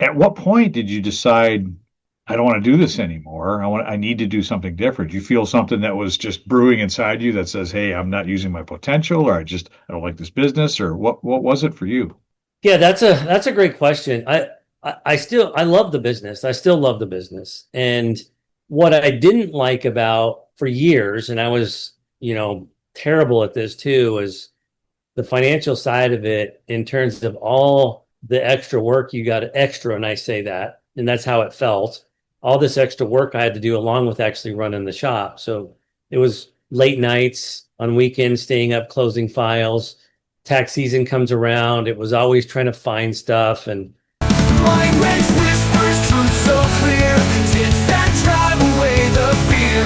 At what point did you decide I don't want to do this anymore? I need to do something different. You feel something that was just brewing inside you that says, "Hey, I'm not using my potential," or I don't like this business," or what was it for you? Yeah, that's a great question. I love the business. I still love the business. And what I didn't like about for years, and I was, terrible at this too, was the financial side of it in terms of all the extra work you got extra, and I say that, and that's how it felt. All this extra work I had to do along with actually running the shop. So it was late nights on weekends, staying up, closing files. Tax season comes around. It was always trying to find stuff and Mind race whispers truth so clear. Tits that drive away the fear.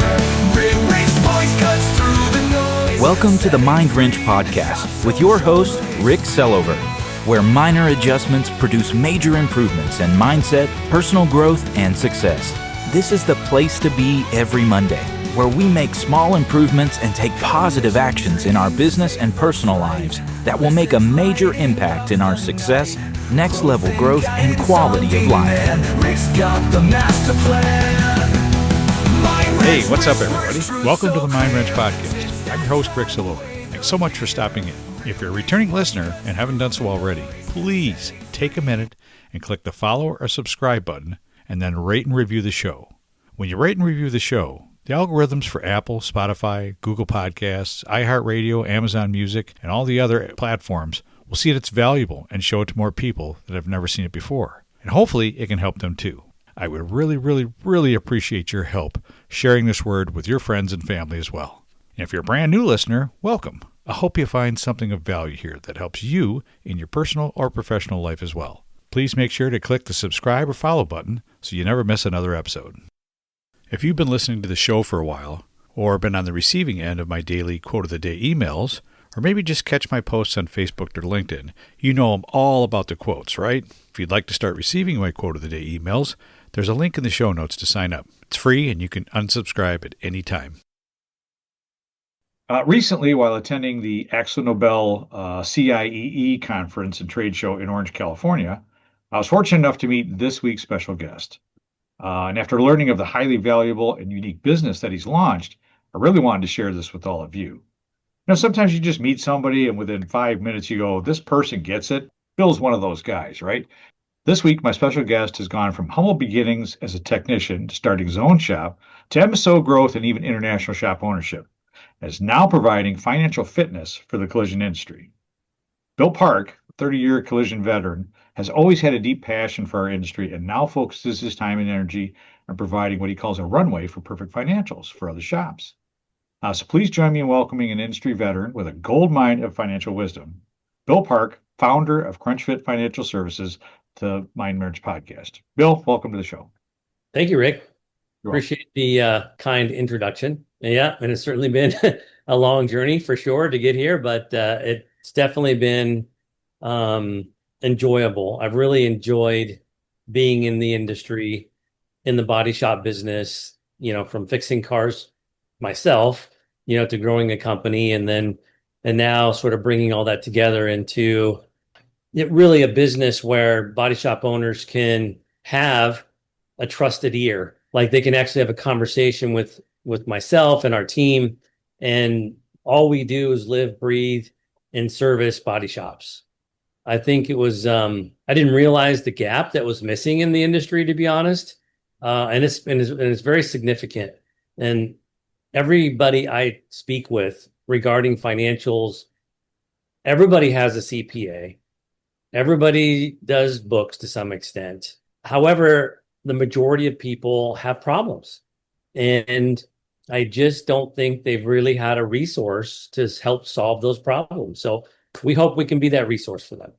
Rib race voice cuts through the noise. Welcome to the Mind Wrench Podcast with your host, Rick Sellover, where minor adjustments produce major improvements in mindset, personal growth, and success. This is the place to be every Monday, where we make small improvements and take positive actions in our business and personal lives that will make a major impact in our success, next level growth, and quality of life. Rick's got the master plan. Hey, what's up, everybody? Welcome to the Mind Wrench Podcast. I'm your host, Rick Silova. Thanks so much for stopping in. If you're a returning listener and haven't done so already, please take a minute and click the follow or subscribe button and then rate and review the show. When you rate and review the show, the algorithms for Apple, Spotify, Google Podcasts, iHeartRadio, Amazon Music, and all the other platforms will see that it's valuable and show it to more people that have never seen it before. And hopefully it can help them too. I would really appreciate your help sharing this word with your friends and family as well. And if you're a brand new listener, welcome. I hope you find something of value here that helps you in your personal or professional life as well. Please make sure to click the subscribe or follow button so you never miss another episode. If you've been listening to the show for a while, or been on the receiving end of my daily quote of the day emails, or maybe just catch my posts on Facebook or LinkedIn, you know I'm all about the quotes, right? If you'd like to start receiving my quote of the day emails, there's a link in the show notes to sign up. It's free and you can unsubscribe at any time. Recently, while attending the Axel Nobel CIEE conference and trade show in Orange, California, I was fortunate enough to meet this week's special guest. And after learning of the highly valuable and unique business that he's launched, I really wanted to share this with all of you. Sometimes you just meet somebody and within 5 minutes you go, this person gets it. Bill's one of those guys, right? This week, my special guest has gone from humble beginnings as a technician, starting his own shop, to MSO growth and even international shop ownership, and is now providing financial fitness for the collision industry. Bill Park, a 30-year collision veteran, has always had a deep passion for our industry and now focuses his time and energy on providing what he calls a runway for perfect financials for other shops. So please join me in welcoming an industry veteran with a gold mine of financial wisdom, Bill Park, founder of Crunchit Financial Services, to Mind Merge Podcast. Bill, welcome to the show. thank you, Rick. You're welcome. Appreciate the kind introduction. Yeah, and it's certainly been a long journey for sure to get here, but it's definitely been enjoyable. I've really enjoyed being in the industry, in the body shop business, from fixing cars myself, to growing a company and now sort of bringing all that together into really a business where body shop owners can have a trusted ear. Like they can actually have a conversation with myself and our team. And all we do is live, breathe, and service body shops. I think it was, I didn't realize the gap that was missing in the industry, to be honest. And it's very significant. And everybody I speak with regarding financials, everybody has a CPA. Everybody does books to some extent. However, the majority of people have problems. And I just don't think they've really had a resource to help solve those problems. So we hope we can be that resource for them.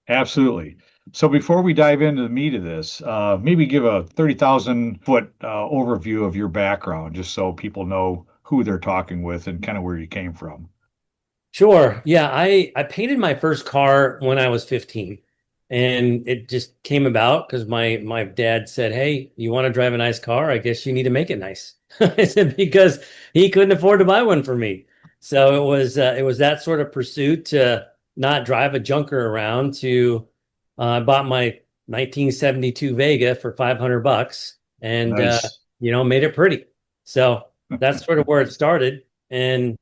Absolutely. So before we dive into the meat of this, maybe give a 30,000-foot overview of your background, just so people know who they're talking with and kind of where you came from. Sure. Yeah, I painted my first car when I was 15. And it just came about because my dad said, "Hey, you want to drive a nice car? I guess you need to make it nice." I said, because he couldn't afford to buy one for me. So it was that sort of pursuit to not drive a junker around to I bought my 1972 Vega for $500 and, Nice. made it pretty. So that's sort of where it started. And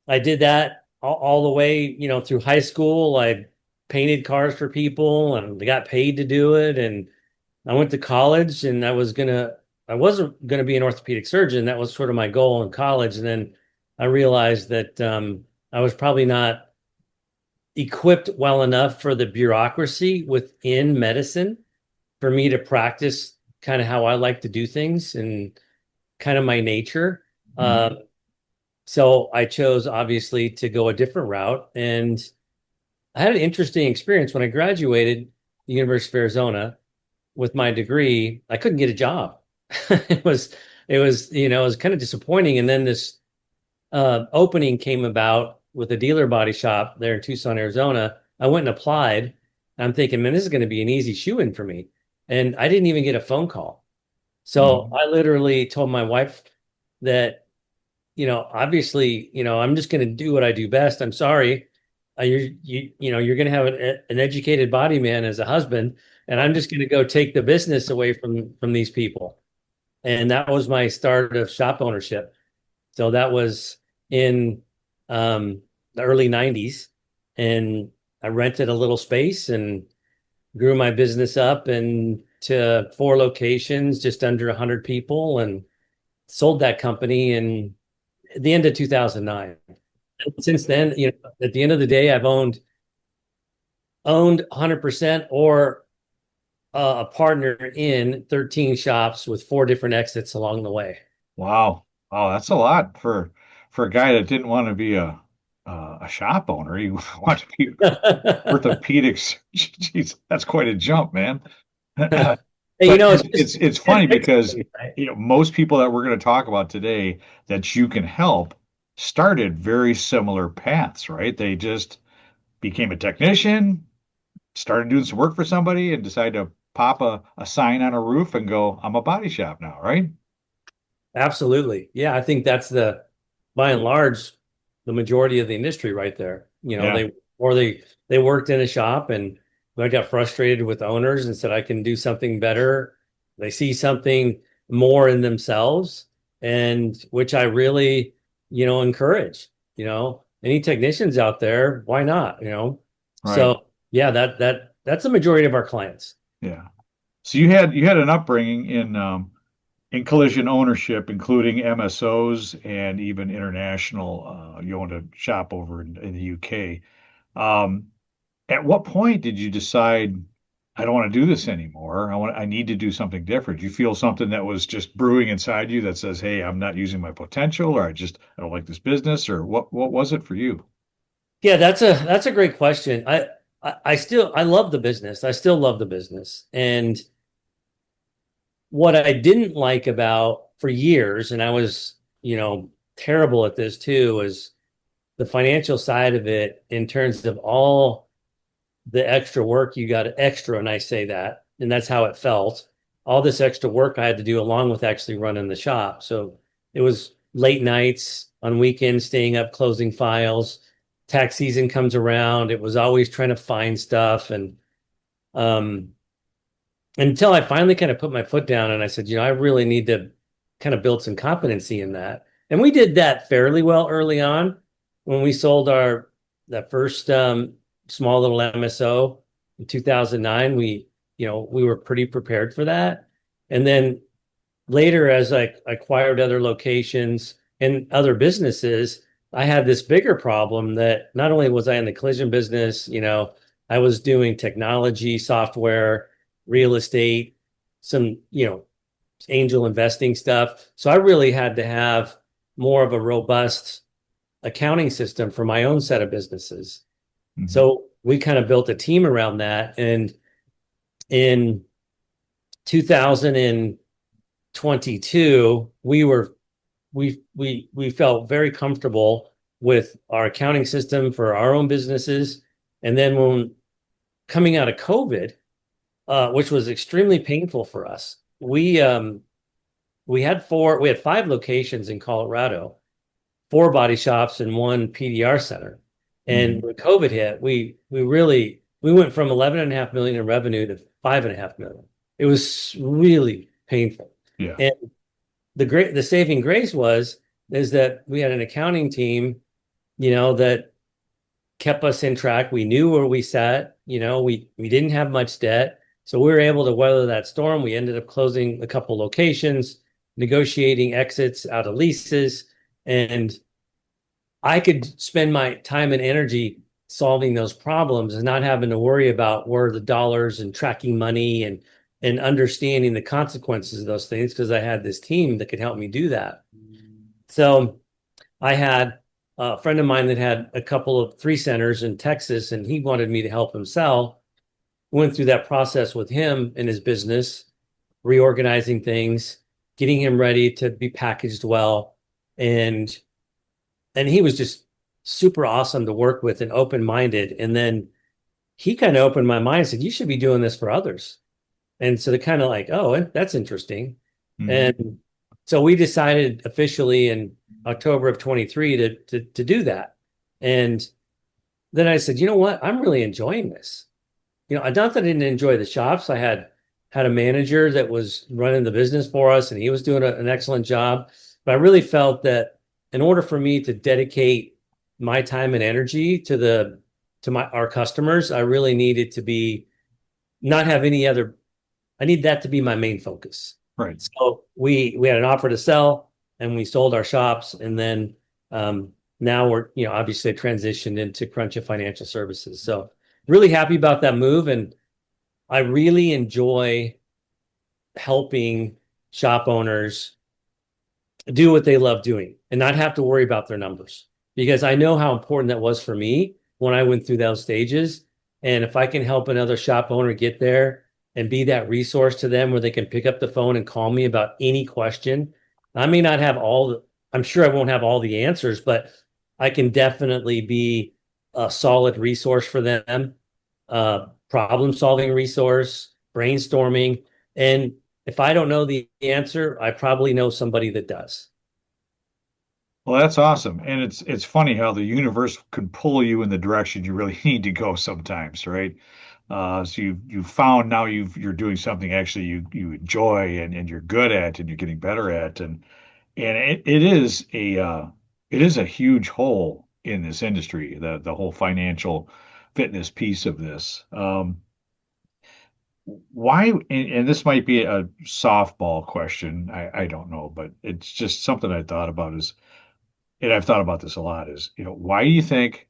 I did that all the way, through high school. I painted cars for people and they got paid to do it. And I went to college and I wasn't gonna be an orthopedic surgeon. That was sort of my goal in college. And then I realized that I was probably not equipped well enough for the bureaucracy within medicine for me to practice kind of how I like to do things and kind of my nature. Mhm. So I chose obviously to go a different route. And I had an interesting experience when I graduated the University of Arizona with my degree. I couldn't get a job. it was it was kind of disappointing. And then this opening came about with a dealer body shop there in Tucson, Arizona. I went and applied. I'm thinking, man, this is going to be an easy shoe-in for me. And I didn't even get a phone call. So Mhm. I literally told my wife that, obviously, I'm just going to do what I do best. I'm sorry. You're going to have an educated body man as a husband, and I'm just going to go take the business away from these people. And that was my start of shop ownership. So that was in the early 90s. And I rented a little space and grew my business up and to 4 locations, just under 100 people, and sold that company in the end of 2009. And since then, at the end of the day, I've owned 100% or a partner in 13 shops with 4 different exits along the way. Wow. Wow, that's a lot for a guy that didn't want to be a shop owner. He wanted to be orthopedics. Jeez, that's quite a jump, man. Hey, But it's just it's funny because right? most people that we're going to talk about today that you can help started very similar paths, right? They just became a technician, started doing some work for somebody, and decided to pop a sign on a roof and go, "I'm a body shop now," right? Absolutely. Yeah, I think that's by and large, the majority of the industry right there. Yeah, They worked in a shop and I got frustrated with owners and said I can do something better. They see something more in themselves, and which I really, encourage. Any technicians out there, why not? right. So yeah, that's the majority of our clients. Yeah. So you had an upbringing in collision ownership, including MSOs and even international. You owned a shop over in the UK. Um, at what point did you decide I don't want to do this anymore? I need to do something different. You feel something that was just brewing inside you that says, "Hey, I'm not using my potential," or I don't like this business," or what was it for you? Yeah, that's a great question. I love the business. I still love the business. And what I didn't like about for years, and I was, terrible at this too, was the financial side of it in terms of all the extra work you got extra, and I say that, and that's how it felt. All this extra work I had to do along with actually running the shop. So it was late nights on weekends, staying up, closing files. Tax season comes around. It was always trying to find stuff. And um, until I finally kind of put my foot down and I said, I really need to kind of build some competency in that. And we did that fairly well early on when we sold that first small little MSO in 2009. We were pretty prepared for that. And then later, as I acquired other locations and other businesses, I had this bigger problem that not only was I in the collision business, I was doing technology, software, real estate, some, angel investing stuff. So I really had to have more of a robust accounting system for my own set of businesses. Mhm. So we kind of built a team around that. And in 2022, we felt very comfortable with our accounting system for our own businesses. And then when coming out of COVID, which was extremely painful for us, we had 5 locations in Colorado, 4 body shops and 1 PDR center. And Mhm. when COVID hit, we went from 11.5 million in revenue to 5.5 million. It was really painful. Yeah. And the saving grace is that we had an accounting team, that kept us in track. We knew where we sat. We didn't have much debt, so we were able to weather that storm. We ended up closing a couple locations, negotiating exits out of leases, and I could spend my time and energy solving those problems and not having to worry about where the dollars and tracking money and understanding the consequences of those things, because I had this team that could help me do that. So I had a friend of mine that had a couple of 3 centers in Texas, and he wanted me to help him sell. Went through that process with him in his business, reorganizing things, getting him ready to be packaged well. And he was just super awesome to work with and open-minded. And then he kind of opened my mind and said, you should be doing this for others. And so they're kind of like, oh, that's interesting. Mhm. And so we decided officially in October of 23 to do that. And then I said, you know what? I'm really enjoying this. Not that I didn't enjoy the shops. I had a manager that was running the business for us, and he was doing an excellent job. But I really felt that in order for me to dedicate my time and energy to our customers, I really needed to not have any other. I need that to be my main focus. Right. So we had an offer to sell, and we sold our shops, and then now we're obviously transitioned into Crunchit Financial Services. So really happy about that move, and I really enjoy helping shop owners do what they love doing and not have to worry about their numbers, because I know how important that was for me when I went through those stages. And if I can help another shop owner get there and be that resource to them where they can pick up the phone and call me about any question, I may not have I'm sure I won't have all the answers, but I can definitely be a solid resource for them, problem-solving resource, brainstorming. And if I don't know the answer, I probably know somebody that does. Well, that's awesome. And it's funny how the universe could pull you in the direction you really need to go sometimes, right? So you found now you're doing something actually you enjoy and you're good at and you're getting better at, and it is a huge hole in this industry, the whole financial fitness piece of this. Why, and this might be a softball question, I don't know, but it's just something I thought about and I've thought about this a lot, is, why do you think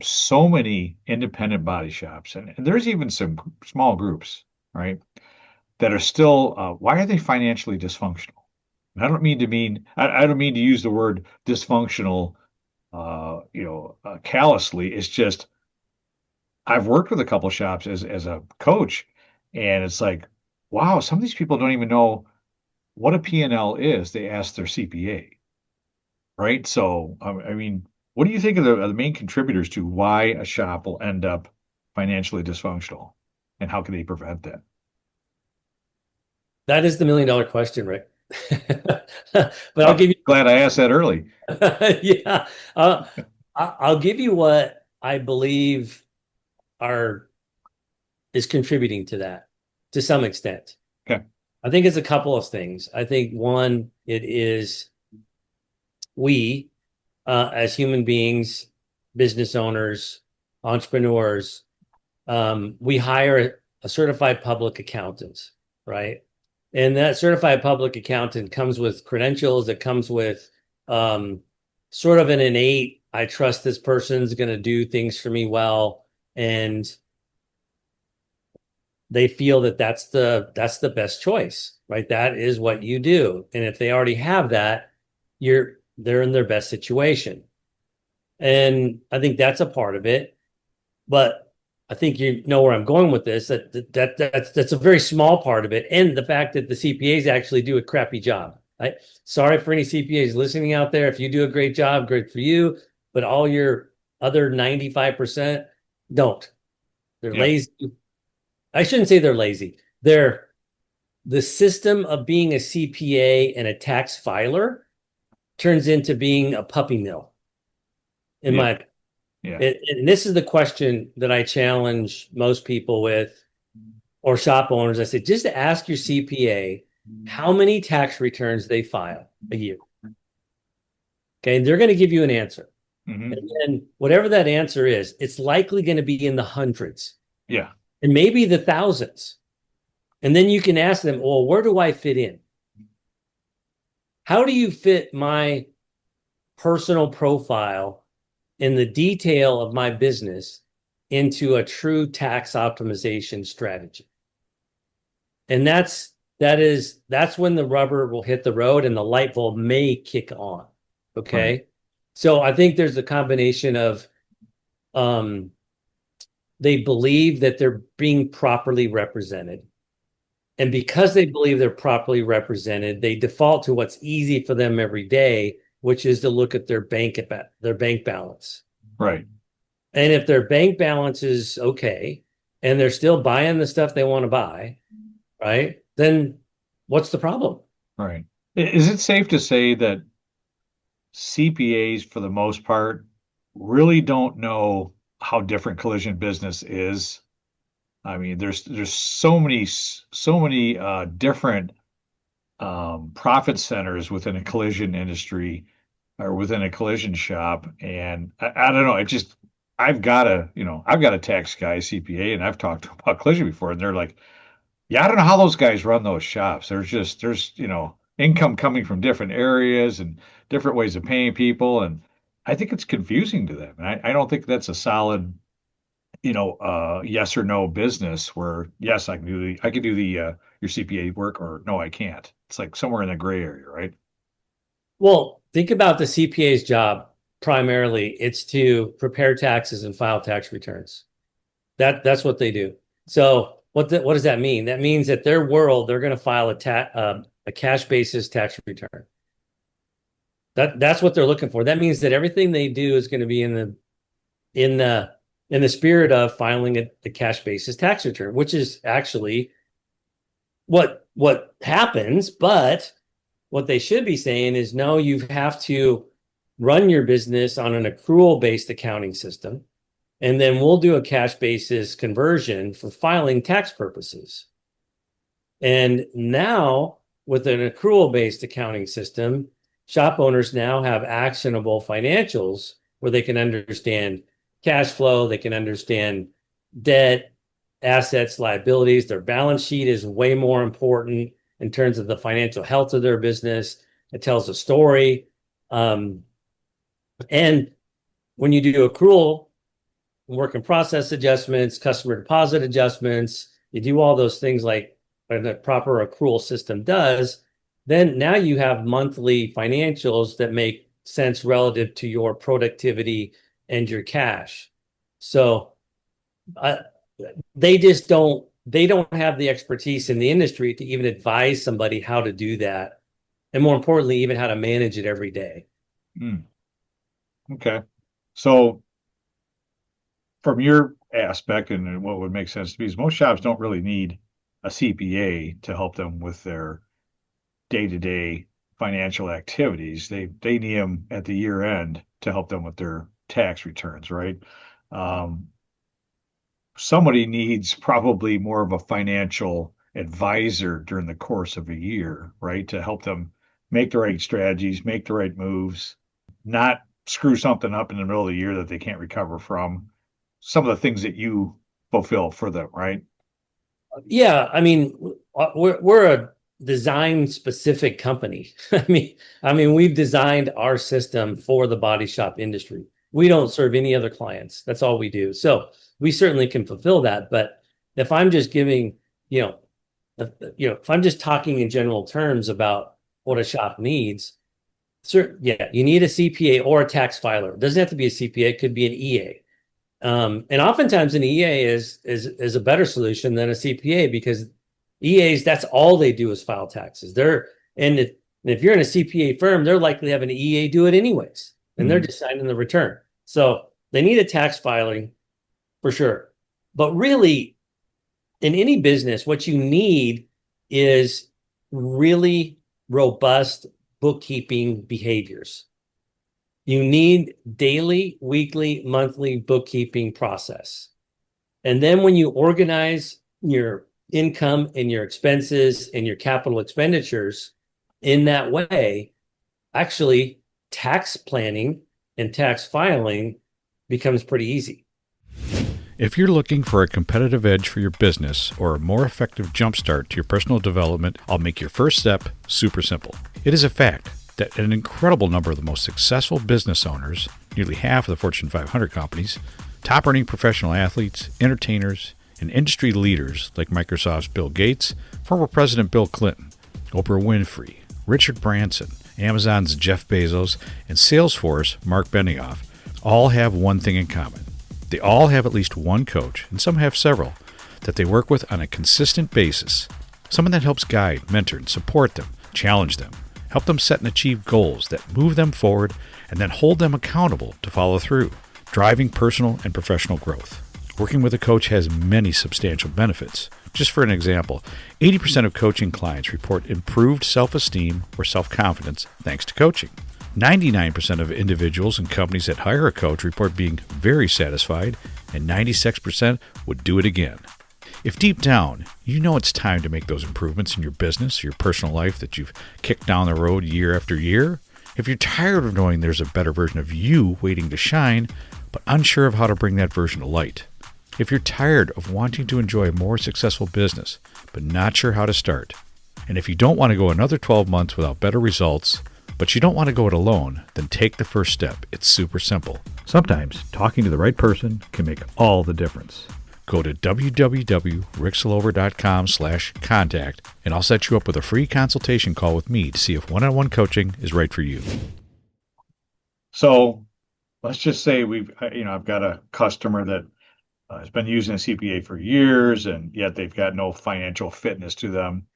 so many independent body shops, and there's even some small groups, right, that are still, why are they financially dysfunctional? And I don't mean to use the word dysfunctional, callously. It's just, I've worked with a couple shops as a coach, and it's like, wow, some of these people don't even know what a P&L is. They ask their CPA, right? So, I mean, what do you think are the main contributors to why a shop will end up financially dysfunctional, and how can they prevent that? That is the $1 million question, Rick. But I'll give you. Glad I asked that early. Yeah, I'll give you what I believe is contributing to that to some extent. Okay. I think it's a couple of things. I think one, it is we, as human beings, business owners, entrepreneurs, we hire a certified public accountant, right? And that certified public accountant comes with credentials. It comes with sort of an innate, I trust this person's going to do things for me well. And they feel that that's the best choice, right? That is what you do. And if they already have that, they're in their best situation. And I think that's a part of it. But I think you know where I'm going with this, that's a very small part of it. And the fact that the CPAs actually do a crappy job. Right? Sorry for any CPAs listening out there. If you do a great job, great for you. But all your other 95% don't. They're lazy. I shouldn't say they're lazy. The system of being a CPA and a tax filer turns into being a puppy mill, in my opinion. Yeah. And this is the question that I challenge most people with. or shop owners, I said, just ask your CPA how many tax returns they file a year. Okay, and they're going to give you an answer. Mhm. And then whatever that answer is, it's likely going to be in the hundreds Yeah. and maybe the thousands. And then you can ask them, well, where do I fit in? How do you fit my personal profile in the detail of my business into a true tax optimization strategy? And that's when the rubber will hit the road and the light bulb may kick on. Okay. Right. So I think there's a combination of they believe that they're being properly represented. And because they believe they're properly represented, they default to what's easy for them every day, which is to look at their bank balance. Right. And if their bank balance is okay and they're still buying the stuff they want to buy, right? Then what's the problem? Right. Is it safe to say that CPAs, for the most part, really don't know how different collision business is? I mean, there's so many different profit centers within a collision industry or within a collision shop, and I don't know. I've got a tax guy, CPA, and I've talked about collision before, and they're like, yeah, I don't know how those guys run those shops. There's income coming from different areas and different ways of paying people, and I think it's confusing to them. And I don't think that's a solid, yes or no business where yes, I can do the your CPA work, or no, I can't. It's like somewhere in the gray area, right? Well, think about the CPA's job. Primarily, it's to prepare taxes and file tax returns. That's what they do. So what does that mean? That means that their world, they're going to file a cash basis tax return. That's what they're looking for. That means that everything they do is going to be in the spirit of filing the cash basis tax return, which is actually what happens. But what they should be saying is, no, you have to run your business on an accrual-based accounting system, and then we'll do a cash basis conversion for filing tax purposes. And now, with an accrual-based accounting system, shop owners now have actionable financials where they can understand cash flow, they can understand debt, assets, liabilities. Their balance sheet is way more important in terms of the financial health of their business. It tells a story. And when you do accrual, work in process adjustments, customer deposit adjustments, you do all those things like a proper accrual system does, then now you have monthly financials that make sense relative to your productivity and your cash. So they don't have the expertise in the industry to even advise somebody how to do that. And more importantly, even how to manage it every day. Hmm. Okay. So from your aspect and what would make sense to me is most shops don't really need a CPA to help them with their day-to-day financial activities. They need them at the year end to help them with their tax returns, right? Somebody needs probably more of a financial advisor during the course of a year, right? To help them make the right strategies, make the right moves, not screw something up in the middle of the year that they can't recover from. Some of the things that you fulfill for them, right? Yeah, I mean, we're a design specific company. I mean, we've designed our system for the body shop industry. We don't serve any other clients. That's all we do. So we certainly can fulfill that. But if I'm just giving, if I'm just talking in general terms about what a shop needs, you need a CPA or a tax filer. It doesn't have to be a CPA. It could be an EA. And oftentimes an EA is a better solution than a CPA because EAs, that's all they do is file taxes. If you're in a CPA firm, they're likely to have an EA do it anyways, and they're just signing the return. So they need a tax filing for sure. But really, in any business, what you need is really robust bookkeeping behaviors. You need daily, weekly, monthly bookkeeping process. And then when you organize your income and your expenses and your capital expenditures in that way, actually tax planning and tax filing becomes pretty easy. If you're looking for a competitive edge for your business or a more effective jumpstart to your personal development, I'll make your first step super simple. It is a fact that an incredible number of the most successful business owners, nearly half of the Fortune 500 companies, top earning professional athletes, entertainers, and industry leaders like Microsoft's Bill Gates, former President Bill Clinton, Oprah Winfrey, Richard Branson, Amazon's Jeff Bezos, and Salesforce Mark Benioff all have one thing in common. They all have at least one coach, and some have several, that they work with on a consistent basis. Someone that helps guide, mentor, and support them, challenge them, help them set and achieve goals that move them forward, and then hold them accountable to follow through, driving personal and professional growth. Working with a coach has many substantial benefits. Just for an example, 80% of coaching clients report improved self-esteem or self-confidence thanks to coaching. 99% of individuals and companies that hire a coach report being very satisfied, and 96% would do it again. If deep down you know it's time to make those improvements in your business, your personal life that you've kicked down the road year after year, if you're tired of knowing there's a better version of you waiting to shine, but unsure of how to bring that version to light, if you're tired of wanting to enjoy a more successful business, but not sure how to start, and if you don't want to go another 12 months without better results, but you don't want to go it alone, then take the first step. It's super simple. Sometimes talking to the right person can make all the difference. Go to www.rickslover.com/contact, and I'll set you up with a free consultation call with me to see if one-on-one coaching is right for you. So let's just say I've got a customer that has been using a CPA for years, and yet they've got no financial fitness to them.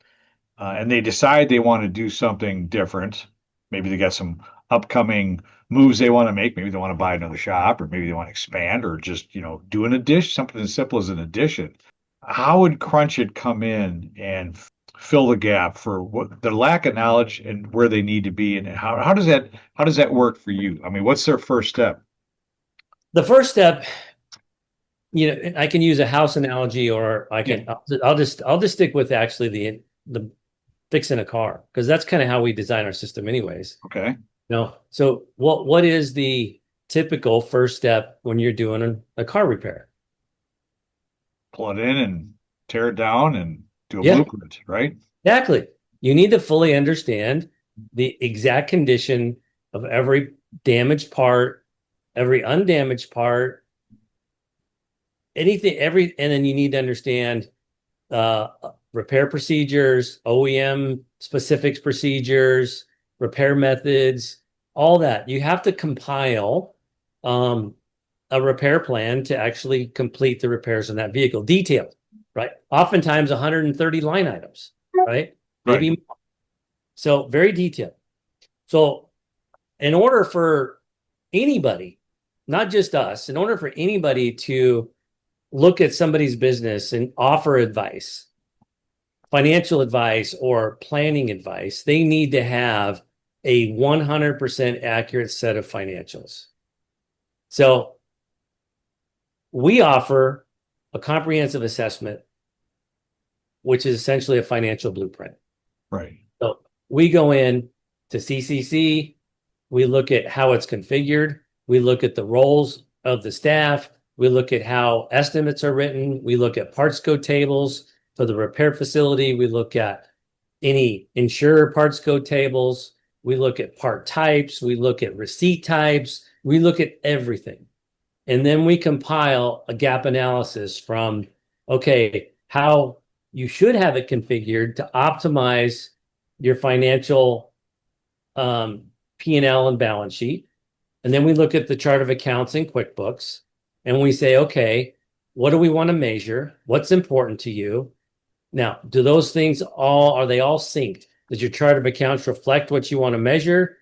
And they decide they want to do something different. Maybe they got some upcoming moves they want to make. Maybe they want to buy another shop, or maybe they want to expand, or just, do an addition, something as simple as an addition. How would Crunchit come in and fill the gap for what the lack of knowledge and where they need to be? And how does that work for you? I mean, what's their first step? The first step, I can use a house analogy, or I'll just stick with actually the fixing a car, because that's kind of how we design our system anyways. Okay. So what is the typical first step when you're doing a car repair? Pull it in and tear it down and do a blueprint, right? Exactly. You need to fully understand the exact condition of every damaged part, every undamaged part, anything, and then you need to understand repair procedures, OEM specifics procedures, repair methods, all that. You have to compile a repair plan to actually complete the repairs on that vehicle. Detailed, right? Oftentimes 130 line items, right? Maybe more. So very detailed. So in order for anybody, not just us, in order for anybody to look at somebody's business and offer advice, financial advice or planning advice, they need to have a 100% accurate set of financials. So we offer a comprehensive assessment, which is essentially a financial blueprint. Right. So we go in to CCC, we look at how it's configured, we look at the roles of the staff, we look at how estimates are written, we look at parts code tables for the repair facility, we look at any insurer parts code tables, we look at part types, we look at receipt types, we look at everything. And then we compile a gap analysis from, okay, how you should have it configured to optimize your financial P&L and balance sheet. And then we look at the chart of accounts in QuickBooks, and we say, okay, what do we want to measure? What's important to you? Now, do those things are they all synced? Does your chart of accounts reflect what you want to measure?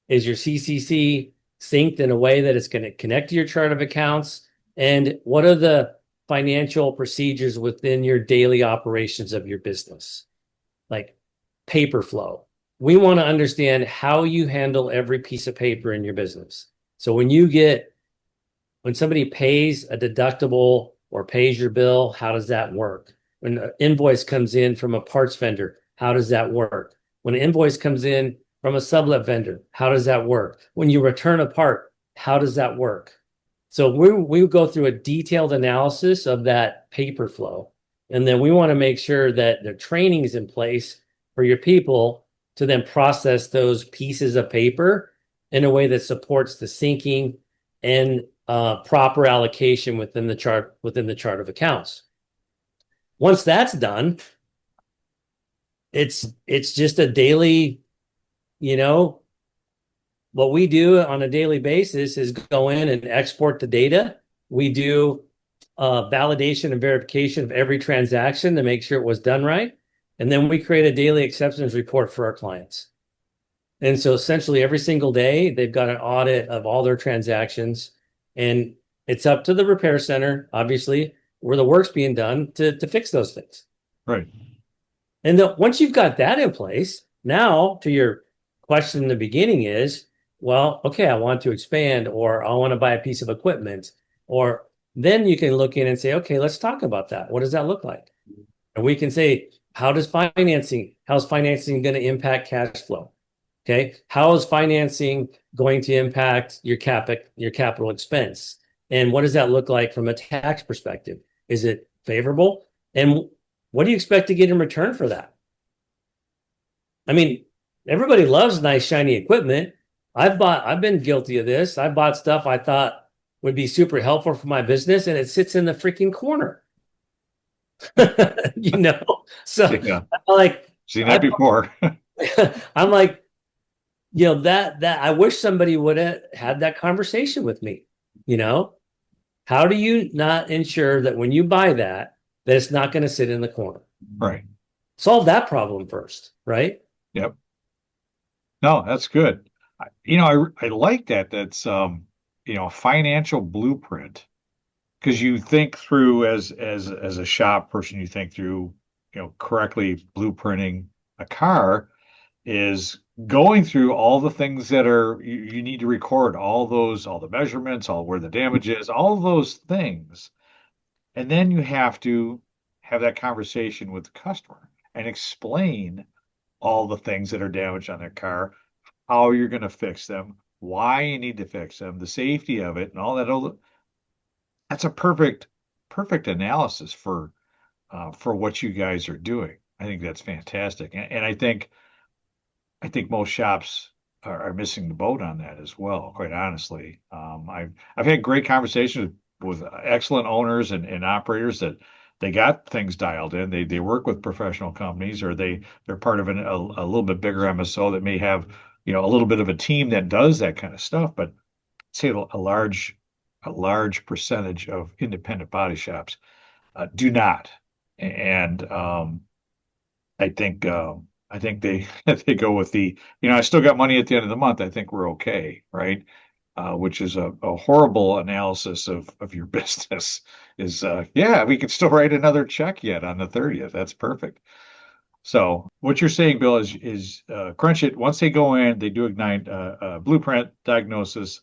Is your CCC synced in a way that it's going to connect to your chart of accounts? And what are the financial procedures within your daily operations of your business? Like paper flow. We want to understand how you handle every piece of paper in your business. So when somebody pays a deductible or pays your bill, how does that work? when an invoice comes in from a parts vendor, how does that work? When an invoice comes in from a sublet vendor, how does that work? When you return a part, how does that work? So we go through a detailed analysis of that paper flow. And then we want to make sure that the training is in place for your people to then process those pieces of paper in a way that supports the syncing and proper allocation within the chart of accounts. Once that's done, it's just a daily, what we do on a daily basis is go in and export the data. We do validation and verification of every transaction to make sure it was done right. And then we create a daily acceptance report for our clients. And so essentially every single day, they've got an audit of all their transactions. And it's up to the repair center, obviously, where the work's being done to fix those things. Right. And once you've got that in place, now to your question in the beginning is, well, okay, I want to expand, or I want to buy a piece of equipment, or then you can look in and say, okay, let's talk about that. What does that look like? And we can say, how's financing going to impact cash flow? Okay. How is financing going to impact your capital expense? And what does that look like from a tax perspective? Is it favorable? And what do you expect to get in return for that? I mean, everybody loves nice, shiny equipment. I've been guilty of this. I bought stuff I thought would be super helpful for my business, and it sits in the freaking corner. So Yeah. I'm like, Seen that before. I'm like, that I wish somebody would have had that conversation with me. How do you not ensure that when you buy that it's not going to sit in the corner? Right. Solve that problem first, right? Yep. No, that's good. I like that. That's a financial blueprint, because you think through as a shop person, you think through, correctly blueprinting a car is going through all the things that you need to record, all the measurements, all where the damage is, all of those things. And then you have to have that conversation with the customer and explain all the things that are damaged on their car, how you're going to fix them, why you need to fix them, the safety of it, and all that. That's a perfect analysis for what you guys are doing. I think that's fantastic, and I think most shops are missing the boat on that as well. Quite honestly, I've had great conversations with excellent owners and operators that they got things dialed in. They work with professional companies, or they're part of a little bit bigger MSO that may have a little bit of a team that does that kind of stuff. But say a large percentage of independent body shops do not, and I think they they go with the I still got money at the end of the month. I think we're okay, right? Which is a horrible analysis of your business. Is yeah, we could still write another check yet on the 30th. That's perfect. So what you're saying, Bill, is Crunchit, once they go in, they do Ignite blueprint diagnosis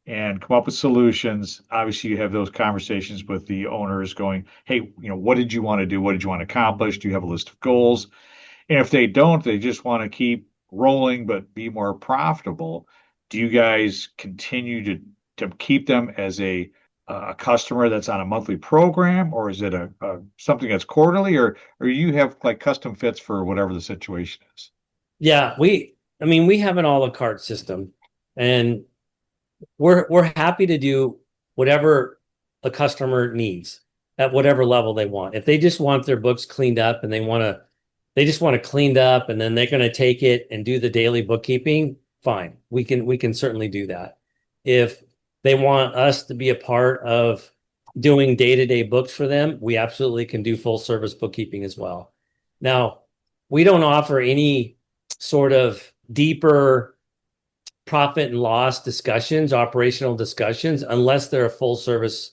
and come up with solutions. Obviously, you have those conversations with the owners going, hey, what did you want to do? What did you want to accomplish? Do you have a list of goals? And if they don't, they just want to keep rolling but be more profitable. Do you guys continue to keep them as a customer that's on a monthly program, or is it a something that's quarterly, or you have like custom fits for whatever the situation is? Yeah, we have an a la carte system, and we're happy to do whatever a customer needs at whatever level they want. If they just want their books cleaned up and they just want it cleaned up, and then they're going to take it and do the daily bookkeeping, fine. We can certainly do that. If they want us to be a part of doing day-to-day books for them, we absolutely can do full service bookkeeping as well. Now, we don't offer any sort of deeper profit and loss discussions, operational discussions, unless they're a full service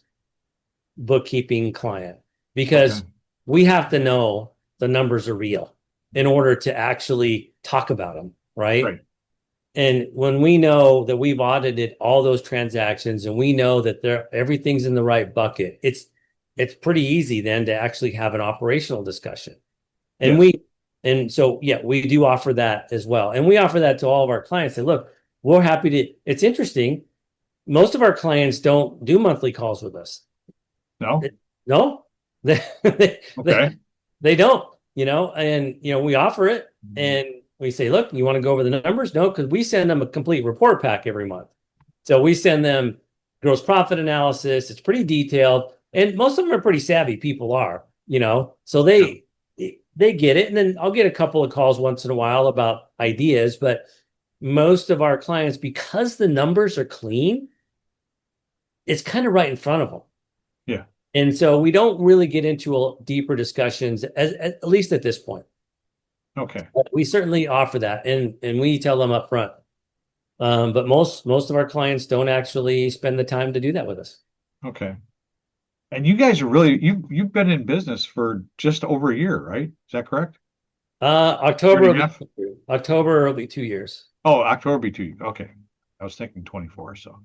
bookkeeping client, because we have to know the numbers are real in order to actually talk about them, right? And when we know that we've audited all those transactions and we know that everything's in the right bucket, it's pretty easy then to actually have an operational discussion. And Yes. we do offer that as well. And we offer that to all of our clients. Say, look, we're happy to, it's interesting. Most of our clients don't do monthly calls with us. No? No, they, they, Okay. they don't, and, we offer it and we say, look, you want to go over the numbers? No, because we send them a complete report pack every month. So we send them gross profit analysis. It's pretty detailed. And most of them are pretty savvy people are, so they get it. And then I'll get a couple of calls once in a while about ideas, but most of our clients, because the numbers are clean, it's kind of right in front of them. Yeah. And so we don't really get into deeper discussions, at least at this point. Okay. But we certainly offer that, and we tell them up front. But most of our clients don't actually spend the time to do that with us. Okay. And you guys are really you've been in business for just over a year, right? Is that correct? October Year and a half? will be 2 years. Oh, October be 2. Okay. I was thinking 24, so.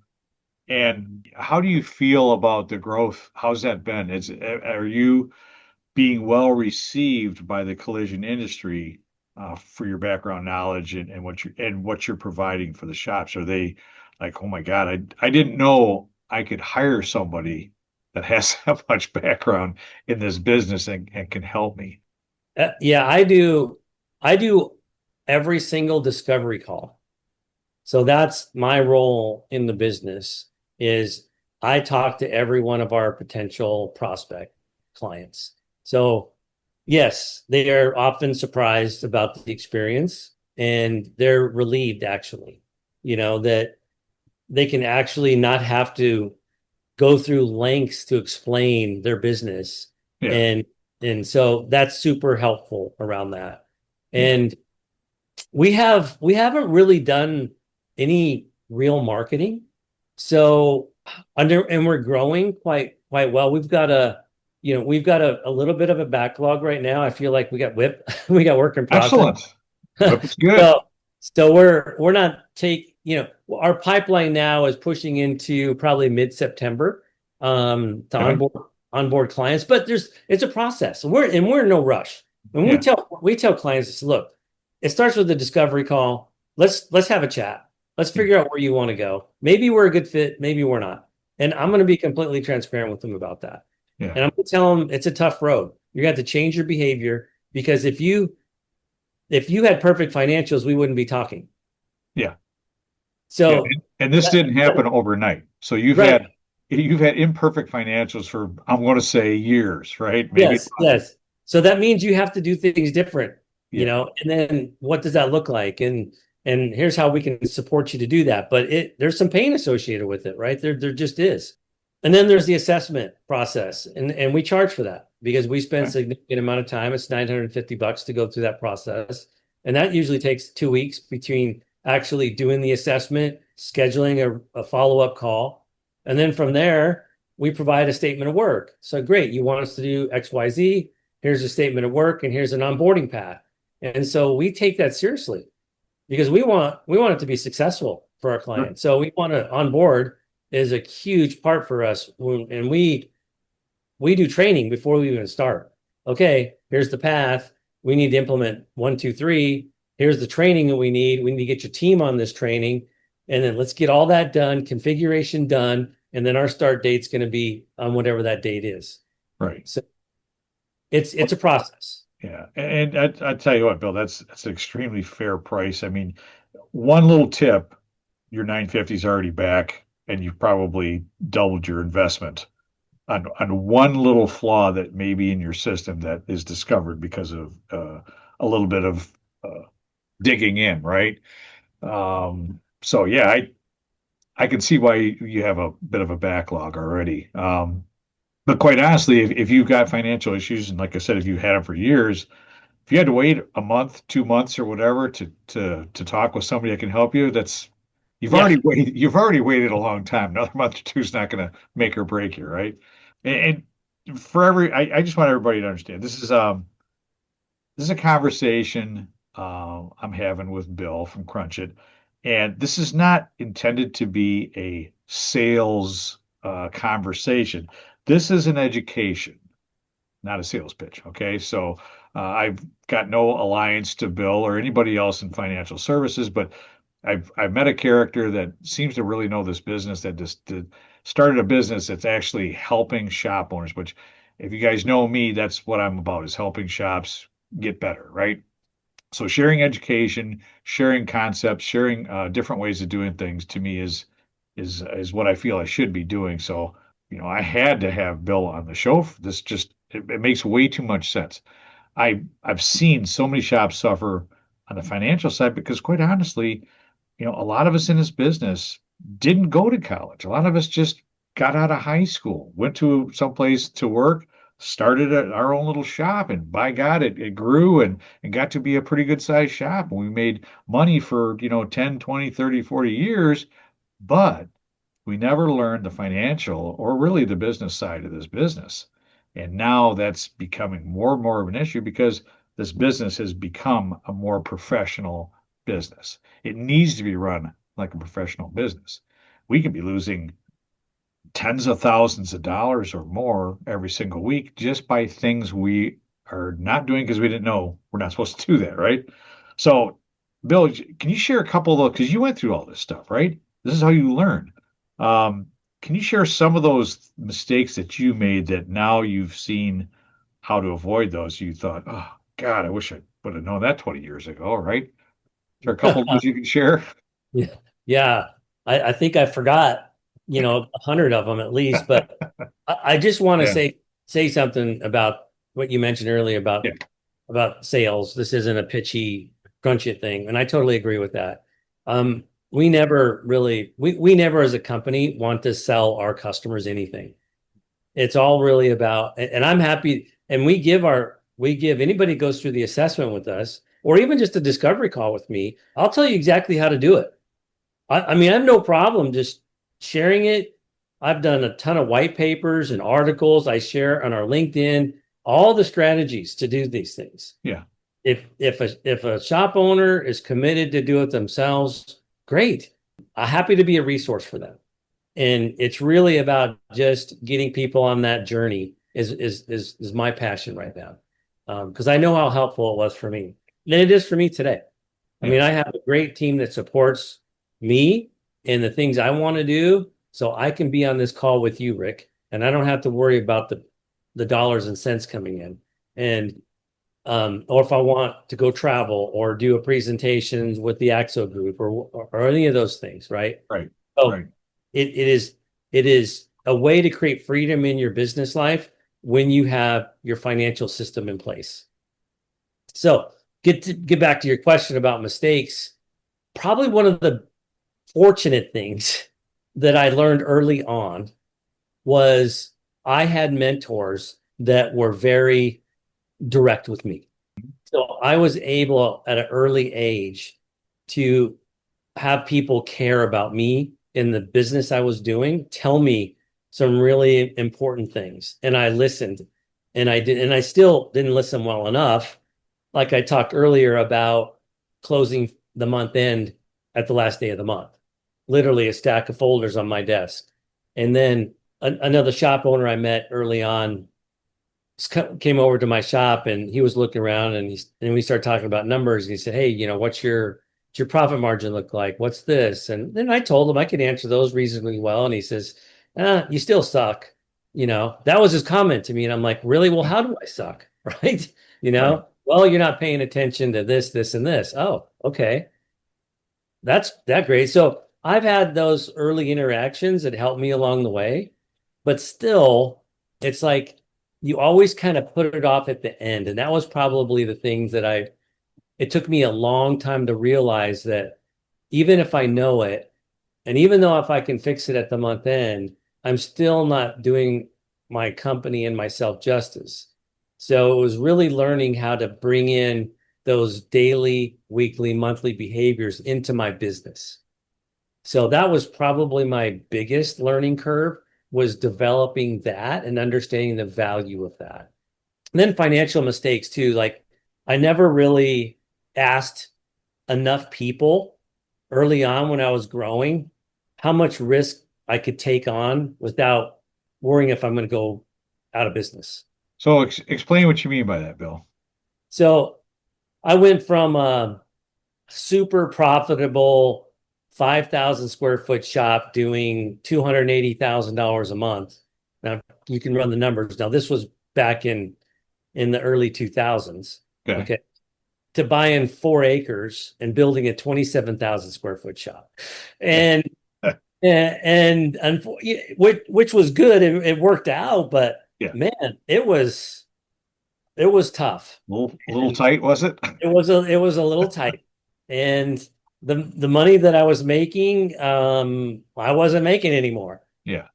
And how do you feel about the growth? How's that been? Are you being well received by the collision industry for your background knowledge and what you're providing for the shops? Are they like, oh my God, I didn't know I could hire somebody that has that much background in this business and can help me? Yeah, I do. I do every single discovery call. So that's my role in the business is I talk to every one of our potential prospect clients. So yes, they are often surprised about the experience and they're relieved actually, that they can actually not have to go through lengths to explain their business. Yeah. And so that's super helpful around that. And we haven't really done any real marketing. So and we're growing quite well. We've got a little bit of a backlog right now. I feel like we got we got work in process. Excellent. That's good. So we're not our pipeline now is pushing into probably mid-September to onboard clients, but it's a process. We're in no rush. When we tell clients, look, it starts with a discovery call. Let's have a chat. Let's figure out where you want to go. Maybe we're a good fit, maybe we're not. And I'm going to be completely transparent with them about that. Yeah. And I'm going to tell them it's a tough road. You're going to have to change your behavior because if you had perfect financials, we wouldn't be talking. Yeah. So and this didn't happen overnight. So you've had imperfect financials for, I'm going to say, years, right? Maybe. Yes. So that means you have to do things different, and then what does that look like? And here's how we can support you to do that. But there's some pain associated with it, right? There just is. And then there's the assessment process, and we charge for that because we spend a significant amount of time. It's $950 to go through that process, and that usually takes 2 weeks between actually doing the assessment, scheduling a follow-up call, and then from there we provide a statement of work. So great, you want us to do XYZ? Here's a statement of work, and here's an onboarding path. And so we take that seriously because we want it to be successful for our clients. So we want to onboard is a huge part for us. And we do training before we even start. Okay, here's the path. We need to implement 1, 2, 3. Here's the training that we need. We need to get your team on this training. And then let's get all that done, configuration done. And then our start date's going to be on whatever that date is. Right. So it's a process. Yeah. And I tell you what, Bill, that's an extremely fair price. I mean, one little tip, your 950 is already back and you've probably doubled your investment on one little flaw that may be in your system that is discovered because of a little bit of digging in, right? So yeah, I can see why you have a bit of a backlog already. But quite honestly, if you've got financial issues, and like I said, if you've had them for years, if you had to wait a month, 2 months, or whatever to talk with somebody that can help you, you've already waited a long time. Another month or two is not going to make or break you, right? And I just want everybody to understand this is a conversation I'm having with Bill from Crunchit, and this is not intended to be a sales conversation. this is an education, not a sales pitch. Okay. So I've got no alliance to Bill or anybody else in financial services, but I've met a character that seems to really know this business that just started a business that's actually helping shop owners, which if you guys know me, that's what I'm about, is helping shops get better, right? So sharing education, sharing concepts, sharing different ways of doing things to me is what I feel I should be doing. So, I had to have Bill on the show. This just it makes way too much sense. I've seen so many shops suffer on the financial side because quite honestly, a lot of us in this business didn't go to college. A lot of us just got out of high school, went to someplace to work, started our own little shop, and by God, it grew and got to be a pretty good sized shop. And we made money for, 10, 20, 30, 40 years, but we never learned the financial or really the business side of this business. And now that's becoming more and more of an issue because this business has become a more professional business. It needs to be run like a professional business. We could be losing tens of thousands of dollars or more every single week just by things we are not doing because we didn't know we're not supposed to do that, right? So, Bill, can you share a couple of those? Because you went through all this stuff, right? This is how you learn. Can you share some of those mistakes that you made that now you've seen how to avoid those? You thought, oh, God, I wish I would have known that 20 years ago, right? Is there a couple of those you can share? Yeah. Yeah. I think I forgot, 100 of them at least, but I just want to Yeah. say something about what you mentioned earlier Yeah. about sales. This isn't a pitchy Crunchit thing, and I totally agree with that. We never really we never as a company want to sell our customers anything. It's all really about, and I'm happy, and we give anybody who goes through the assessment with us, or even just a discovery call with me, I'll tell you exactly how to do it. I mean, I have no problem just sharing it. I've done a ton of white papers and articles I share on our LinkedIn, all the strategies to do these things. Yeah. If a shop owner is committed to do it themselves, great. I'm happy to be a resource for them. And it's really about just getting people on that journey is my passion right now. Because I know how helpful it was for me. And it is for me today. I mean, I have a great team that supports me and the things I want to do. So I can be on this call with you, Rick, and I don't have to worry about the dollars and cents coming in. And or if I want to go travel or do a presentation with the AXO group or any of those things, right? Right. So Right. it is a way to create freedom in your business life when you have your financial system in place. So get back to your question about mistakes. Probably one of the fortunate things that I learned early on was I had mentors that were very direct with me. So I was able at an early age to have people care about me in the business I was doing, tell me some really important things. And I listened, and I still didn't listen well enough. Like I talked earlier about closing the month end at the last day of the month, literally a stack of folders on my desk. And then another shop owner I met early on came over to my shop, and he was looking around, and we started talking about numbers. And he said, "Hey, what's your profit margin look like? What's this?" And then I told him I could answer those reasonably well. And he says, "You still suck." That was his comment to me. And I'm like, really? Well, how do I suck? Right? Right. Well, you're not paying attention to this, this, and this. Oh, okay. That's great. So I've had those early interactions that helped me along the way, but still, it's like you always kind of put it off at the end. And that was probably the things that it took me a long time to realize that even if I know it, and even though if I can fix it at the month end, I'm still not doing my company and myself justice. So it was really learning how to bring in those daily, weekly, monthly behaviors into my business. So that was probably my biggest learning curve, was developing that and understanding the value of that. And then financial mistakes too. Like I never really asked enough people early on when I was growing how much risk I could take on without worrying if I'm going to go out of business. So explain what you mean by that, Bill. So I went from a super profitable 5,000 square foot shop doing $280,000 a month. Now you can run the numbers. Now this was back in the early 2000s. Okay. Okay. To buying 4 acres and building a 27,000 square foot shop. And which was good. It worked out, but Yeah. man, it was tough. Little tight, was it? It was a little tight. And the money that I was making, I wasn't making anymore. Yeah.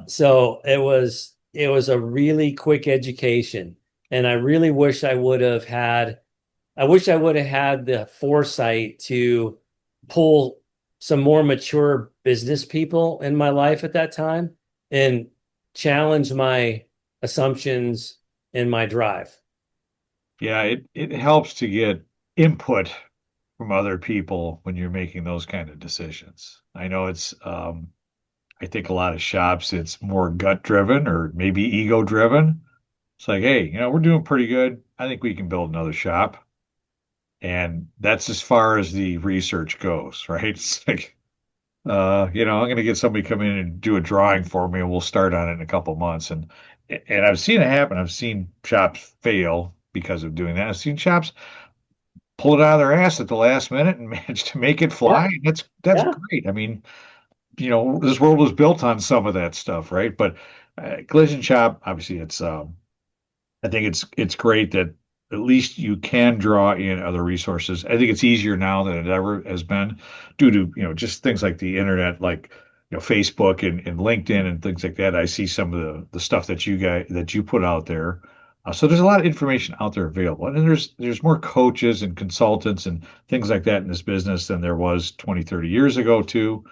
So it was a really quick education. And I really wish I would have had the foresight to pull some more mature business people in my life at that time and challenge my assumptions and my drive. Yeah, it helps to get input from other people when you're making those kind of decisions. I know it's I think a lot of shops it's more gut driven or maybe ego driven. It's like, hey, we're doing pretty good. I think we can build another shop. And that's as far as the research goes, right? It's like, I'm going to get somebody come in and do a drawing for me, and we'll start on it in a couple months. And I've seen it happen. I've seen shops fail because of doing that. I've seen shops pull it out of their ass at the last minute and manage to make it fly. Yeah. That's Yeah. great. I mean, this world was built on some of that stuff, right? But collision shop, obviously, I think it's great that at least you can draw in other resources. I think it's easier now than it ever has been due to, just things like the internet, like, Facebook and LinkedIn and things like that. I see some of the stuff that you put out there. So there's a lot of information out there available. And then there's more coaches and consultants and things like that in this business than there was 20, 30 years ago too.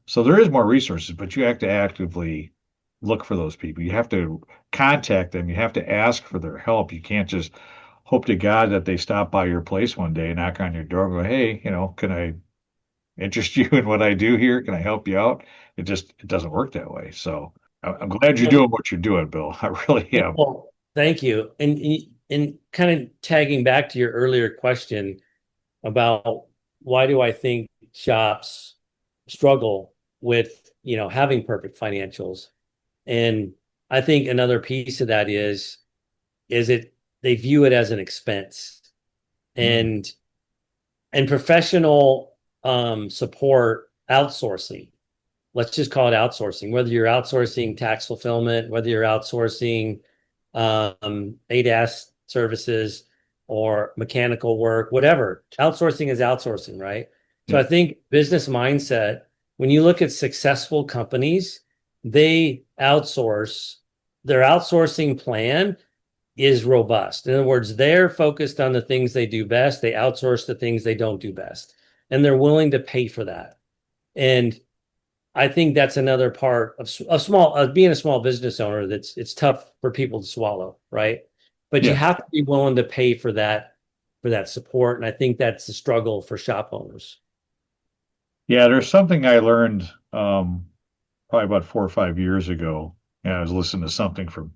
So there is more resources, but you have to actively look for those people. You have to contact them. You have to ask for their help. You can't just hope to God that they stop by your place one day, knock on your door, and go, hey, can I interest you in what I do here? Can I help you out? It doesn't work that way. So I'm glad you're doing what you're doing, Bill. I really am. Well, thank you. And kind of tagging back to your earlier question about why do I think shops struggle with, having perfect financials? And I think another piece of that is they view it as an expense. And professional support outsourcing. Let's just call it outsourcing. Whether you're outsourcing tax fulfillment, whether you're outsourcing ADAS services or mechanical work, whatever. Outsourcing is outsourcing, right? So I think business mindset, when you look at successful companies, they outsource. Their outsourcing plan is robust. In other words, they're focused on the things they do best. They outsource the things they don't do best. And they're willing to pay for that. And I think that's another part of being a small business owner it's tough for people to swallow, right? But you have to be willing to pay for that support. And I think that's the struggle for shop owners. Yeah, there's something I learned probably about 4 or 5 years ago. And I was listening to something from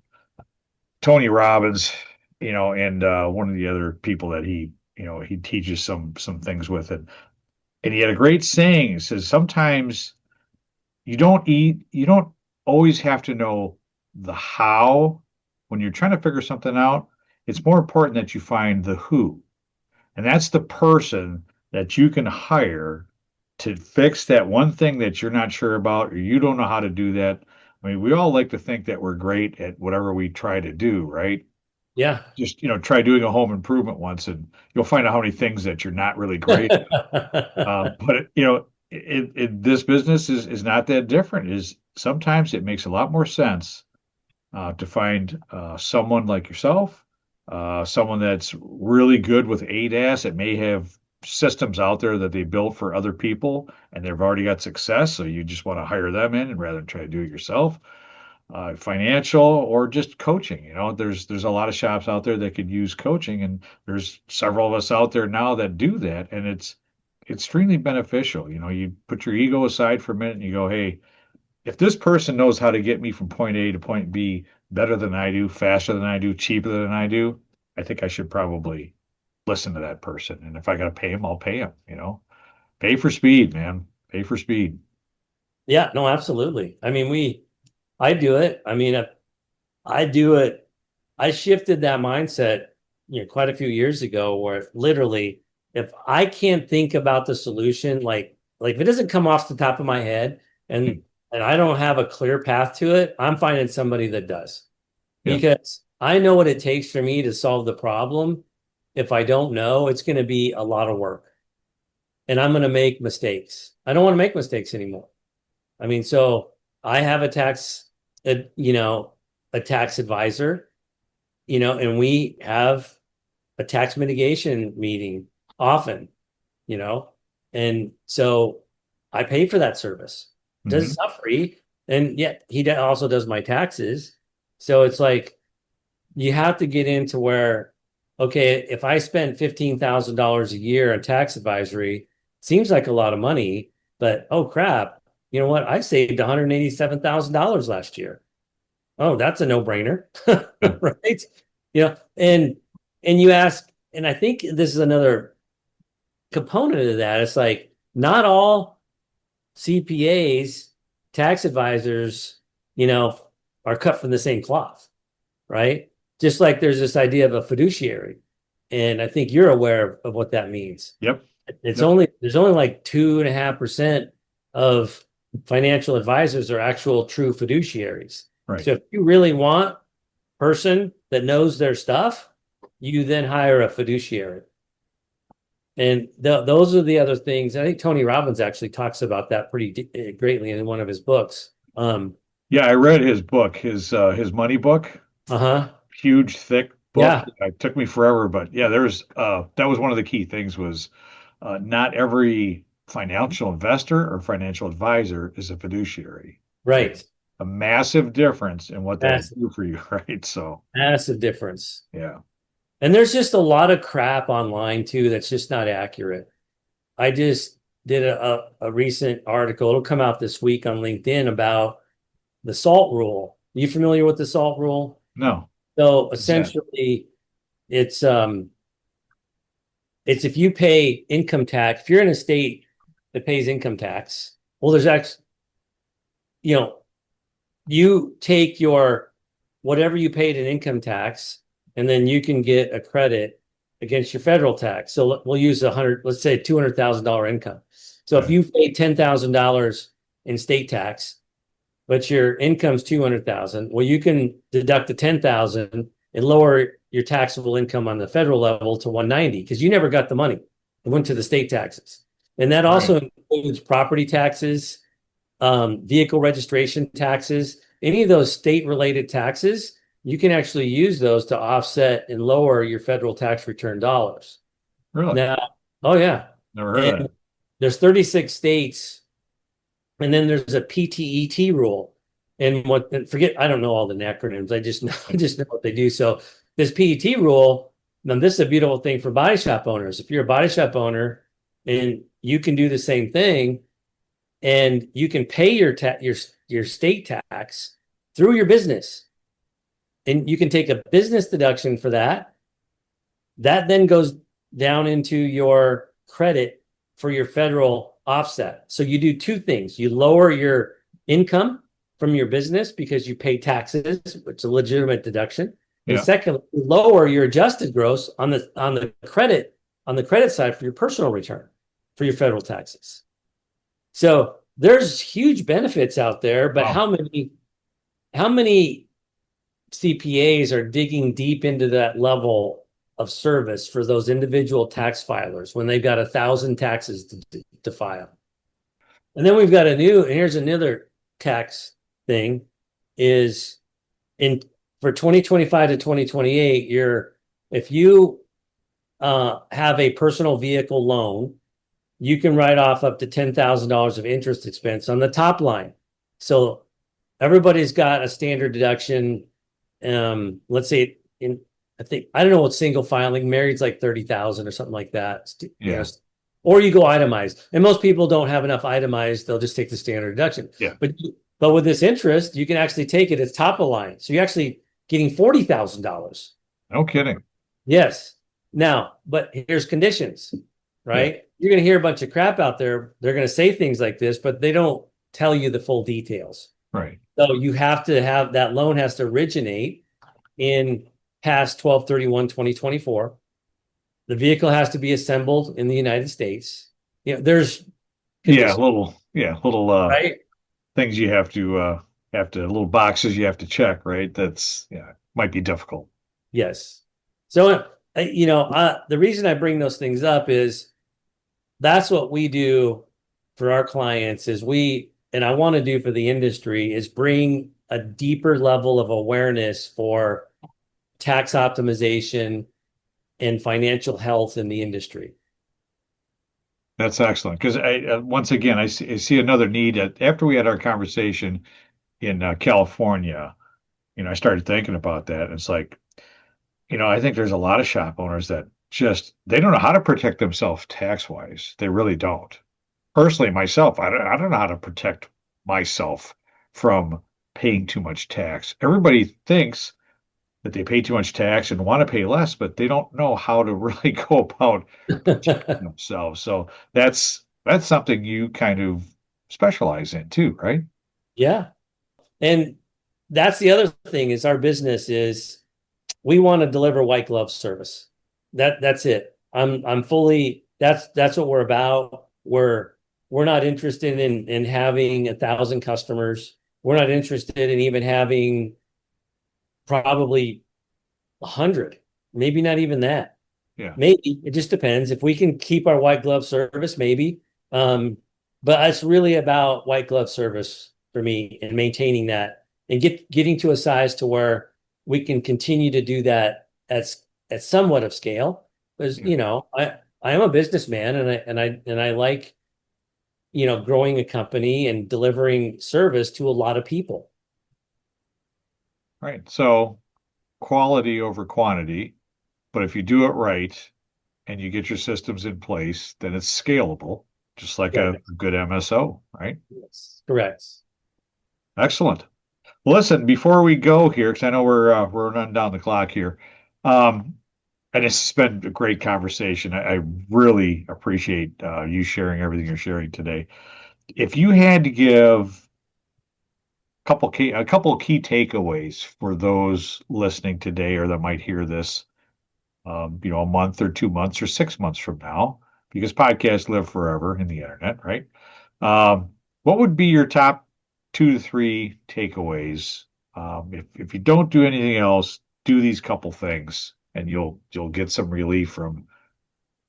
Tony Robbins, and one of the other people that he teaches some things with it. And he had a great saying. He says, sometimes you don't always have to know the how when you're trying to figure something out. It's more important that you find the who. And that's the person that you can hire to fix that one thing that you're not sure about or you don't know how to do that. I mean, we all like to think that we're great at whatever we try to do, right? Yeah. Just, try doing a home improvement once and you'll find out how many things that you're not really great at. But, this business is not that different. Is sometimes it makes a lot more sense to find someone like yourself, someone that's really good with ADAS. It may have systems out there that they built for other people and they've already got success. So you just want to hire them in and rather than try to do it yourself. Financial or just coaching. There's a lot of shops out there that could use coaching, and there's several of us out there now that do that, and it's extremely beneficial. You put your ego aside for a minute and you go, hey, if this person knows how to get me from point A to point B better than I do, faster than I do, cheaper than I do, I think I should probably listen to that person. And if I got to pay him, I'll pay him, Pay for speed, man. Pay for speed. Yeah, no, absolutely. I mean, I do it. I mean, I do it. I shifted that mindset, quite a few years ago, where literally, if I can't think about the solution, like if it doesn't come off the top of my head and I don't have a clear path to it, I'm finding somebody that does. Yeah. Because I know what it takes for me to solve the problem. If I don't know, it's going to be a lot of work. And I'm going to make mistakes. I don't want to make mistakes anymore. I mean, so I have a tax advisor, and we have a tax mitigation meeting often, and so I pay for that service. It's not free. And yet he also does my taxes. So it's like, you have to get into where, okay, if I spend $15,000 a year on tax advisory, seems like a lot of money, but oh crap, you know what? I saved $187,000 last year. Oh, that's a no-brainer, right? And you ask, and I think this is another component of that. It's like, not all CPAs, tax advisors, are cut from the same cloth, right? Just like there's this idea of a fiduciary. And I think you're aware of what that means. Yep. There's only like 2.5% of financial advisors are actual true fiduciaries. Right. So if you really want a person that knows their stuff, you then hire a fiduciary. And those are the other things. I think Tony Robbins actually talks about that pretty greatly in one of his books. Yeah, I read his book, his money book. Huge, thick book. Yeah. It took me forever, but yeah, that was one of the key things was not every financial investor or financial advisor is a fiduciary. Right. A massive difference in what they do for you, right? So massive difference. Yeah. And there's just a lot of crap online too that's just not accurate. I just did a recent article. It'll come out this week on LinkedIn about the SALT rule. Are you familiar with the SALT rule? No. So essentially, it's if you pay income tax, if you're in a state that pays income tax, well, there's actually, you take your whatever you paid in income tax, and then you can get a credit against your federal tax. So we'll use let's say $200,000 income. So if you pay $10,000 in state tax, but your income's $200,000, well, you can deduct the $10,000 and lower your taxable income on the federal level to $190 because you never got the money. It went to the state taxes. And that also includes property taxes, vehicle registration taxes, any of those state-related taxes. You can actually use those to offset and lower your federal tax return dollars. Really? Now, oh yeah. Never heard of that. There's 36 states, and then there's a PTET rule. And I don't know all the acronyms. I just know what they do. So this PET rule, now this is a beautiful thing for body shop owners. If you're a body shop owner and you can do the same thing, and you can pay your state tax through your business. And you can take a business deduction for that. That then goes down into your credit for your federal offset. So you do two things. You lower your income from your business because you pay taxes, which is a legitimate deduction. And secondly, you lower your adjusted gross on the credit side for your personal return for your federal taxes. So there's huge benefits out there, but how many CPAs are digging deep into that level of service for those individual tax filers when they've got 1,000 taxes to file? And then we've got here's another tax thing is for 2025 to 2028, if you have a personal vehicle loan, you can write off up to $10,000 of interest expense on the top line. So everybody's got a standard deduction. Let's say I don't know what single filing, married's like 30,000 or something like that. Or you go itemized. And most people don't have enough itemized. They'll just take the standard deduction. Yeah. But But with this interest, you can actually take it as top of line. So you're actually getting $40,000. No kidding. Yes. Now, but here's conditions, right? You're going to hear a bunch of crap out there. They're going to say things like this, but they don't tell you the full details. Right. So you have to have that loan has to originate in past 12/31/2024. The vehicle has to be assembled in the United States. There's Yeah, conditions, little right? things you have to little boxes you have to check, right? That's might be difficult. Yes. So the reason I bring those things up is that's what we do for our clients and I want to do for the industry is bring a deeper level of awareness for tax optimization and financial health in the industry. That's excellent because once again I see another need after we had our conversation in California. I started thinking about that. And it's like, I think there's a lot of shop owners that they don't know how to protect themselves tax wise. They really don't. Personally, myself, I don't know how to protect myself from paying too much tax. Everybody thinks that they pay too much tax and want to pay less, but they don't know how to really go about protecting themselves. So that's something you kind of specialize in too, right? Yeah. And that's the other thing is our business is we want to deliver white glove service. That's it. I'm fully that's what we're about. We're not interested in having 1,000 customers. We're not interested in even having probably 100, maybe not even that. Yeah. Maybe it just depends. If we can keep our white glove service, maybe. But it's really about white glove service for me and maintaining that and getting to a size to where we can continue to do that at somewhat of scale. Because I am a businessman and I like growing a company and delivering service to a lot of people. Right. So quality over quantity, but if you do it right and you get your systems in place, then it's scalable, just like a good MSO, right? Yes, correct. Excellent. Listen, before we go here, because I know we're running down the clock here, and this has been a great conversation. I really appreciate you sharing everything you're sharing today. If you had to give a couple of key takeaways for those listening today or that might hear this, a month or 2 months or 6 months from now, because podcasts live forever in the internet, right? What would be your top 2 to 3 takeaways? If you don't do anything else, do these couple things, and you'll get some relief from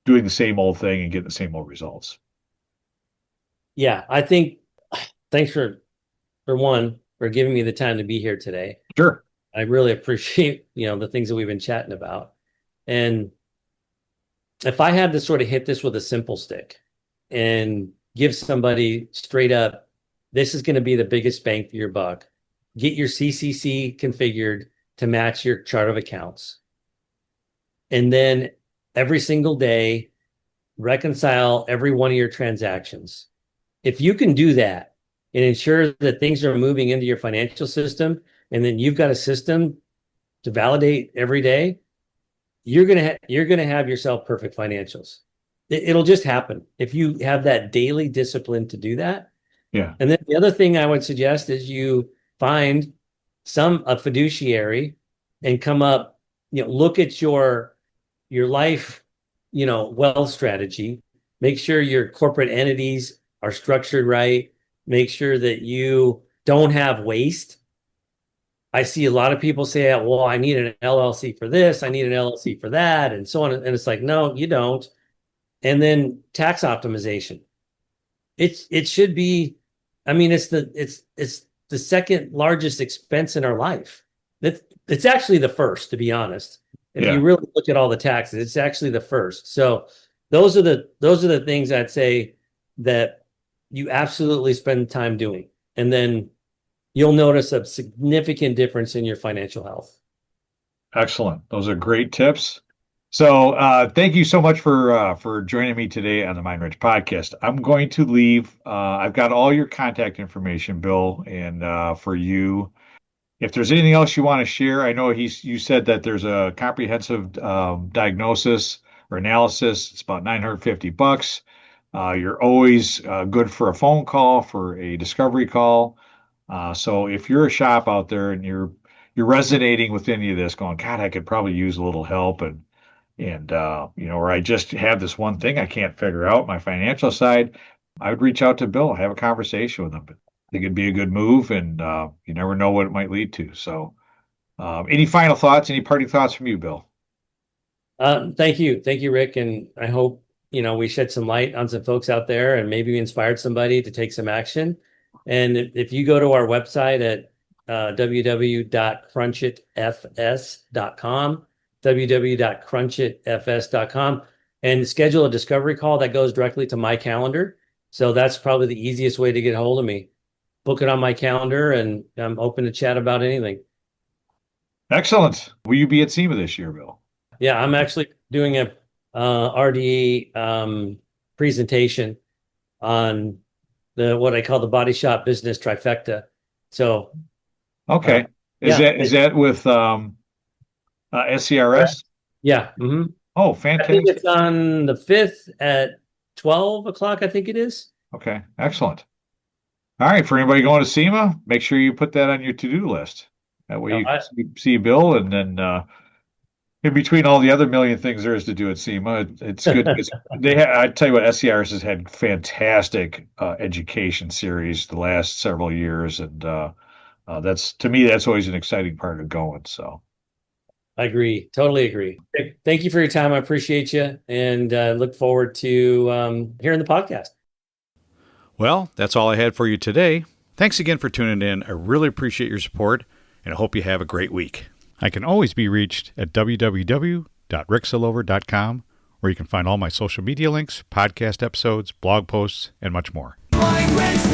doing the same old thing and getting the same old results. Yeah, I think thanks for giving me the time to be here today. Sure. I really appreciate, the things that we've been chatting about. And if I had to sort of hit this with a simple stick and give somebody straight up, this is going to be the biggest bang for your buck. Get your CCC configured to match your chart of accounts. And then every single day, reconcile every one of your transactions. If you can do that and ensure that things are moving into your financial system, and then you've got a system to validate every day, you're gonna have yourself perfect financials. It'll just happen if you have that daily discipline to do that. Yeah. And then the other thing I would suggest is you find a fiduciary and come up, look at your life, wealth strategy. Make sure your corporate entities are structured right. Make sure that you don't have waste. I see a lot of people say, well, I need an LLC for this, I need an LLC for that, and so on. And it's like, no, you don't. And then tax optimization. It should be, it's the second largest expense in our life. It's actually the first, to be honest. If you really look at all the taxes, it's actually the first. So those are the things I'd say that you absolutely spend time doing. And then you'll notice a significant difference in your financial health. Excellent. Those are great tips. So thank you so much for joining me today on the Mind Rich podcast. I'm going to leave. I've got all your contact information, Bill, and for you. If there's anything else you want to share, I know you said that there's a comprehensive diagnosis or analysis. It's about $950. You're always good for a phone call, for a discovery call. So if you're a shop out there and you're resonating with any of this, going, God, I could probably use a little help, or I just have this one thing I can't figure out, my financial side, I would reach out to Bill, have a conversation with him. I think it'd be a good move, and you never know what it might lead to. So, any final thoughts? Any parting thoughts from you, Bill? Thank you, Rick, and I hope we shed some light on some folks out there, and maybe we inspired somebody to take some action. And if you go to our website at www.crunchitfs.com, www.crunchitfs.com, and schedule a discovery call that goes directly to my calendar. So that's probably the easiest way to get a hold of me. Book it on my calendar, and I'm open to chat about anything. Excellent. Will you be at SEMA this year, Bill? Yeah, I'm actually doing a RDE presentation on what I call the body shop business trifecta. So, okay, is that with SCRS? Yeah. Mm-hmm. Oh, I fantastic! think it's on the 5th at 12 o'clock. I think it is. Okay, excellent. All right, for anybody going to SEMA, make sure you put that on your to-do list. That way you can see Bill, and then in between all the other million things there is to do at SEMA, it's good because I tell you what, SCRS has had fantastic education series the last several years, and that's, to me, that's always an exciting part of going. So I agree. Totally agree. Thank you for your time. I appreciate you, and look forward to hearing the podcast. Well, that's all I had for you today. Thanks again for tuning in. I really appreciate your support, and I hope you have a great week. I can always be reached at www.ricksillover.com, where you can find all my social media links, podcast episodes, blog posts, and much more. Mind Rich